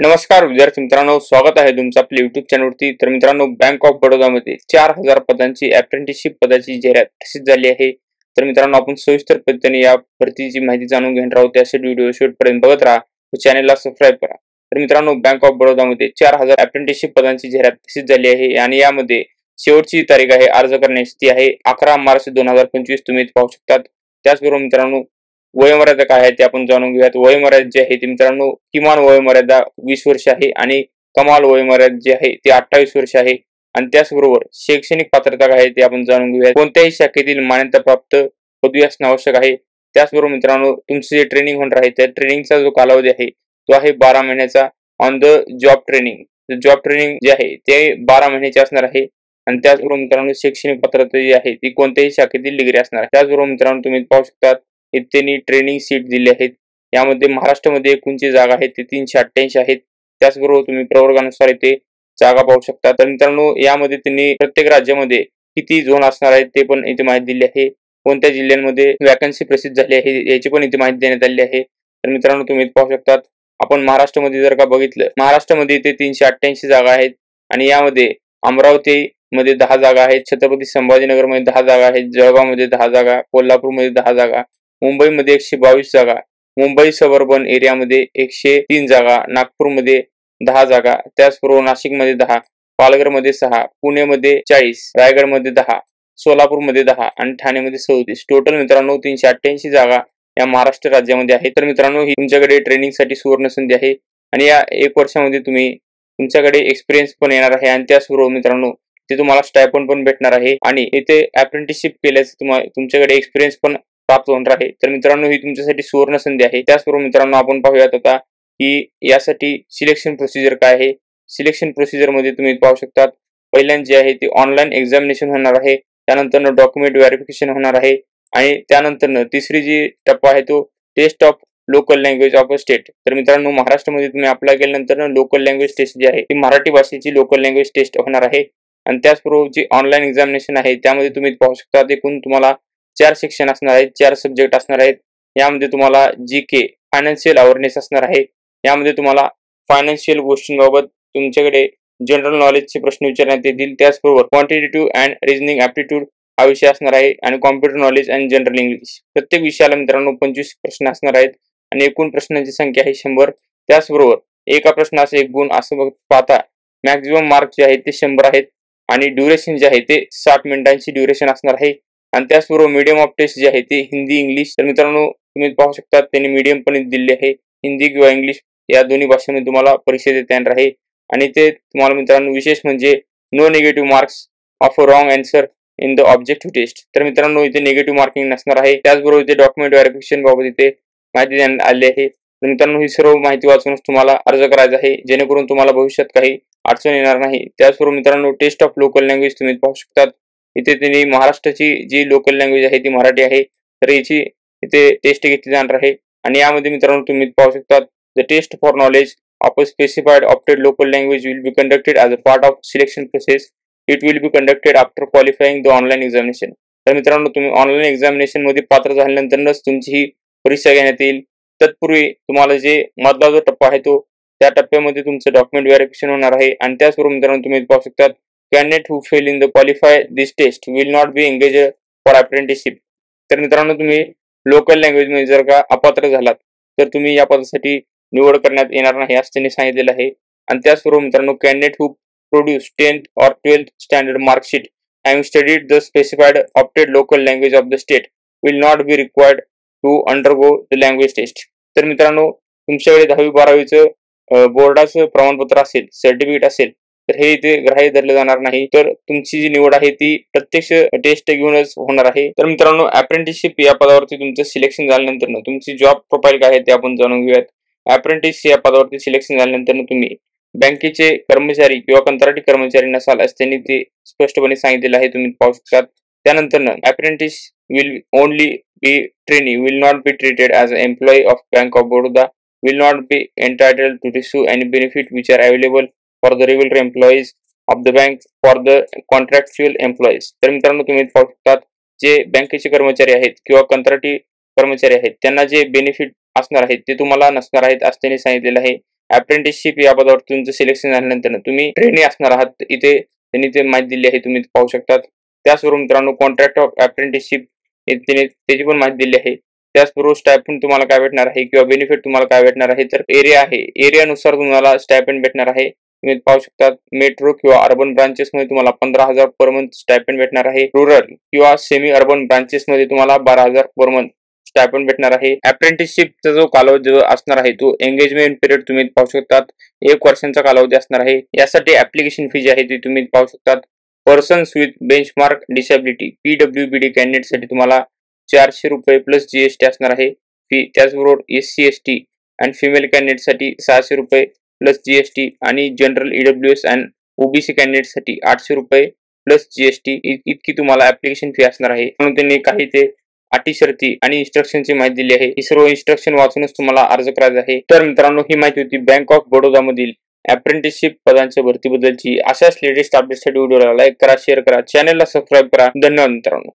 नमस्कार विद्यार्थी मित्रांनो, स्वागत आहे तुमचं आपल्या YouTube चॅनलवरती। तर मित्रांनो, बँक ऑफ बडोदामध्ये 4000 पदांची अप्रेंटिसशिप पदाची जाहिरात प्रसिद्ध झाली आहे। तर मित्रांनो, आपण सविस्तर पद्धतीने या भरतीची माहिती जाणून घेणार आहोत। त्यासाठी व्हिडिओ शेवटपर्यंत बघत राहा व चॅनलला सबस्क्राइब करा। तर मित्रांनो, बँक ऑफ बडोदामध्ये 4000 अप्रेंटिसशिप पदांची जाहिरात प्रसिद्ध झाली आहे आणि यामध्ये शेवटची तारीख आहे अर्ज करण्याची, ती आहे 11 मार्च 2025। तुम्ही पाहू शकता। त्याचबरोबर मित्रांनो, वयोमर्यादा काय आहे ते आपण जाणून घेऊयात। वयोमर्यादा जी आहे ती मित्रांनो, किमान वयोमर्यादा 20 वर्ष आहे आणि कमाल वयोमर्यादा जी आहे ती 28 वर्ष आहे। आणि त्याचबरोबर शैक्षणिक पात्रता काय आहे ते आपण जाणून घेऊयात। कोणत्याही शाखेतील मान्यताप्राप्त पदवी असणे आवश्यक आहे। त्याचबरोबर मित्रांनो, तुमचे जे ट्रेनिंग होणार आहे त्या ट्रेनिंगचा जो कालावधी आहे तो आहे 12 महिन्याचा on the job training. Job training जे आहे ते 12 महिन्याचे असणार आहे। आणि त्याचबरोबर मित्रांनो, शैक्षणिक पात्रता जी आहे ती कोणत्याही शाखेतील डिग्री असणार आहे। त्याचबरोबर मित्रांनो, तुम्ही पाहू शकता इथे ट्रेनिंग सीट दिली आहेत। यामध्ये महाराष्ट्रामध्ये एकूण जी जागा आहेत ते 388 आहेत। त्याचबरोबर तुम्ही प्रवर्गानुसार इथे जागा पाहू शकता। तर मित्रांनो, यामध्ये त्यांनी प्रत्येक राज्यामध्ये किती झोन असणार आहेत ते पण इथे माहिती दिली आहे। कोणत्या जिल्ह्यांमध्ये वॅकन्सी प्रसिद्ध झाली आहे याची पण इथे माहिती देण्यात आली आहे। तर मित्रांनो, तुम्ही पाहू शकता आपण महाराष्ट्रामध्ये जर का बघितलं, महाराष्ट्रामध्ये इथे 388 जागा आहेत आणि यामध्ये अमरावती मध्ये 10 जागा आहेत, छत्रपती संभाजीनगर मध्ये 10 जागा आहेत, जळगाव मध्ये 10 जागा, कोल्हापूर मध्ये 10 जागा, मुंबईमध्ये 122 जागा, मुंबई सबअर्बन एरियामध्ये 103 जागा, नागपूरमध्ये 10 जागा, त्याचबरोबर नाशिकमध्ये 10, पालघरमध्ये 6, पुणेमध्ये 40, रायगडमध्ये 10, सोलापूरमध्ये 10 आणि ठाणेमध्ये 37। टोटल मित्रांनो 388 जागा या महाराष्ट्र राज्यामध्ये आहेत। तर मित्रांनो, ही तुमच्याकडे ट्रेनिंगसाठी सुवर्ण संधी आहे आणि या 1 वर्षामध्ये तुमच्याकडे एक्सपिरियन्स पण येणार आहे आणि त्याचबरोबर मित्रांनो ते तुम्हाला स्टायपंड पण भेटणार आहे आणि इथे अप्रेंटिसशिप केल्यास तुमच्याकडे एक्सपिरियन्स पण प्राप्त होणार आहे। तर मित्रांनो, ही तुमच्यासाठी सुवर्ण संधी आहे। त्याचबरोबर मित्रांनो, आपण पाहूयात आता की यासाठी सिलेक्शन प्रोसिजर काय आहे। सिलेक्शन प्रोसिजर मध्ये तुम्ही पाहू शकता पहिल्यांदा जे आहे ते ऑनलाईन एक्झामिनेशन होणार आहे, त्यानंतर डॉक्युमेंट व्हेरिफिकेशन होणार आहे आणि त्यानंतर तिसरी जी टप्पा आहे तो test of local language of a state. तर मित्रांनो, महाराष्ट्रामध्ये तुम्ही अप्लाय केल्यानंतर लोकल लँग्वेज टेस्ट जी आहे ती मराठी भाषेची लोकल लँग्वेज टेस्ट होणार आहे। आणि त्याचबरोबर जी ऑनलाईन एक्झामिनेशन आहे त्यामध्ये तुम्ही पाहू शकता एकूण तुम्हाला 4 सेक्शन असणार आहेत, 4 सब्जेक्ट असणार आहेत। यामध्ये तुम्हाला जीके फायनान्शियल अवेअरनेस असणार आहे। यामध्ये तुम्हाला फायनान्शियल गोष्टींबाबत तुमच्याकडे जनरल नॉलेजचे प्रश्न विचारण्यात येतील। त्याचबरोबर क्वांटिटेटिव्ह अँड रिझनिंग ॲप्टिट्यूड हा विषय असणार आहे आणि computer knowledge and general English. प्रत्येक विषयाला मित्रांनो 25 प्रश्न असणार आहेत आणि एकूण प्रश्नांची संख्या आहे 100। त्याचबरोबर एका प्रश्नाचे 1 गुण असं पाहता मॅक्झिमम मार्क जे आहेत ते 100 आहेत आणि ड्युरेशन जे आहे ते 60 मिनिटांची ड्युरेशन असणार आहे। आणि त्याचबरोबर मीडियम ऑफ टेस्ट जे आहे ते हिंदी इंग्लिश। तर मित्रांनो, तुम्ही पाहू शकता त्यांनी मीडियम पण दिली आहे, हिंदी किंवा इंग्लिश या दोन्ही भाषेमध्ये तुम्हाला परीक्षा देता येणार आहे। आणि ते तुम्हाला मित्रांनो विशेष म्हणजे no negative marks of a wrong answer in the objective test. तर मित्रांनो, इथे निगेटिव्ह मार्किंग नसणार आहे। त्याचबरोबर इथे डॉक्युमेंट व्हेरिफिकेशन बाबत इथे माहिती देण्यात आली आहे। तर मित्रांनो, ही सर्व माहिती वाचूनच तुम्हाला अर्ज करायचा आहे, जेणेकरून तुम्हाला भविष्यात काही अडचण येणार नाही। त्याचबरोबर मित्रांनो, टेस्ट ऑफ लोकल लँग्वेज तुम्ही पाहू शकता इथे त्यांनी महाराष्ट्राची जी लोकल लँग्वेज आहे ती मराठी आहे, तर याची इथे टेस्ट घेतली जाणार आहे। आणि यामध्ये मित्रांनो तुम्ही पाहू शकता the test for knowledge of a specified opted local language will be conducted as a part of selection process. It will be conducted after qualifying the online examination. तर मित्रांनो, तुम्ही ऑनलाईन एक्झामिनेशन मध्ये पात्र झाल्यानंतरच तुमची ही परीक्षा घेण्यात येईल। तत्पूर्वी तुम्हाला जे मधला जो टप्पा आहे तो त्या टप्प्यामध्ये तुमचं डॉक्युमेंट व्हेरिफिकेशन होणार आहे। आणि त्याचबरोबर मित्रांनो तुम्ही पाहू शकता candidate who fail in the qualify this test will not be engage for apprenticeship. तर मित्रांनो, तुम्ही लोकल लँग्वेज मध्ये जर का अपात्र झालात तर तुम्ही या पदासाठी निवड करण्यात येणार नाही असं त्यांनी सांगितलेलं आहे। आणि त्याचबरोबर मित्रांनो, candidate who produce 10th or 12th standard marksheet having studied the specified opted local language of the state will not be required to undergo the language test। तर मित्रांनो, तुमच्याकडे 10वी-12वीचं बोर्डाचं प्रमाणपत्र असेल, सर्टिफिकेट असेल तर हे इथे ग्राह्य धरले जाणार नाही। तर तुमची जी निवड आहे ती प्रत्यक्ष टेस्ट घेऊनच होणार आहे। तर मित्रांनो, अप्रेंटिसशिप या पदावरती तुमचं सिलेक्शन झाल्यानंतर तुमची जॉब प्रोफाईल काय आहे ते आपण जाणून घेऊयात। अप्रेंटिस या पदावरती सिलेक्शन झाल्यानंतर तुम्ही बँकेचे कर्मचारी किंवा कंत्राटी कर्मचारी नसाल असं त्यांनी ते स्पष्टपणे सांगितलेलं आहे, तुम्ही पाहू शकता। त्यानंतर apprentice will only be trainee will not be treated as a employee of Bank of Baroda, will not be entitled to receive any benefit which are available for the regular employees of the bank for the contractual employees। तर मित्रांनो, तुम्ही पाहू शकता जे बँकेचे कर्मचारी आहेत किंवा कंत्राटी कर्मचारी आहेत त्यांना जे बेनिफिट असणार आहेत ते तुम्हाला नसणार आहेत असं त्यांनी सांगितलेलं आहे। अप्रेंटिसशिप या पदावर तुमचं सिलेक्शन झाल्यानंतर तुम्ही ट्रेनी असणार आहात. इथे त्यांनी ते माहिती दिली आहे, तुम्ही पाहू शकतात. त्याचबरोबर मित्रांनो कॉन्ट्रॅक्ट ऑफ अप्रेंटिसशिप त्याने त्याची पण माहिती दिली आहे. त्याचबरोबर स्टायपेंड तुम्हाला काय भेटणार आहे किंवा बेनिफिट तुम्हाला काय भेटणार आहे, तर एरिया आहे, एरियानुसार तुम्हाला स्टायपेंड भेटणार आहे. तुम्ही पाहू शकता मेट्रो किंवा अर्बन ब्रांचेस मध्ये तुम्हाला 15,000 पर मंथ स्टायपेंड भेटणार आहे. रूरल किंवा सेमी अर्बन ब्रांचेस मध्ये तुम्हाला 12,000 पर मंथ स्टायपेंड भेटणार आहे. अप्रेंटिसशिपचा जो कालावधी असणार आहे तो एंगेजमेंट पिरियड तुम्ही पाहू शकतात 1 वर्षांचा कालावधी असणार आहे. यासाठी ऍप्लिकेशन फी जी आहे ती तुम्ही पाहू शकतात. Persons with benchmark disability PWBD candidate साठी तुम्हाला 400 रुपये प्लस GST असणार आहे फी. त्याचबरोबर SC ST and female candidate साठी 600 रुपये प्लस GST आणि general EWS and OBC candidate साठी 800 रुपये प्लस GST इतकी तुम्हाला ऍप्लिकेशन फी असणार आहे. म्हणून त्यांनी काही ते अटी शर्ती आणि इन्स्ट्रक्शनची माहिती दिली आहे. ही सर्व इन्स्ट्रक्शन वाचूनच तुम्हाला अर्ज करायचा आहे. तर मित्रांनो ही माहिती होती बँक ऑफ बडोदा मधील अप्रेंटिसशिप पदांच्या भरतीबद्दलची. अशाच लेटेस्ट अपडेटसाठी व्हिडिओला लाईक करा, शेअर करा, चॅनलला सबस्क्राईब करा. धन्यवाद मित्रांनो.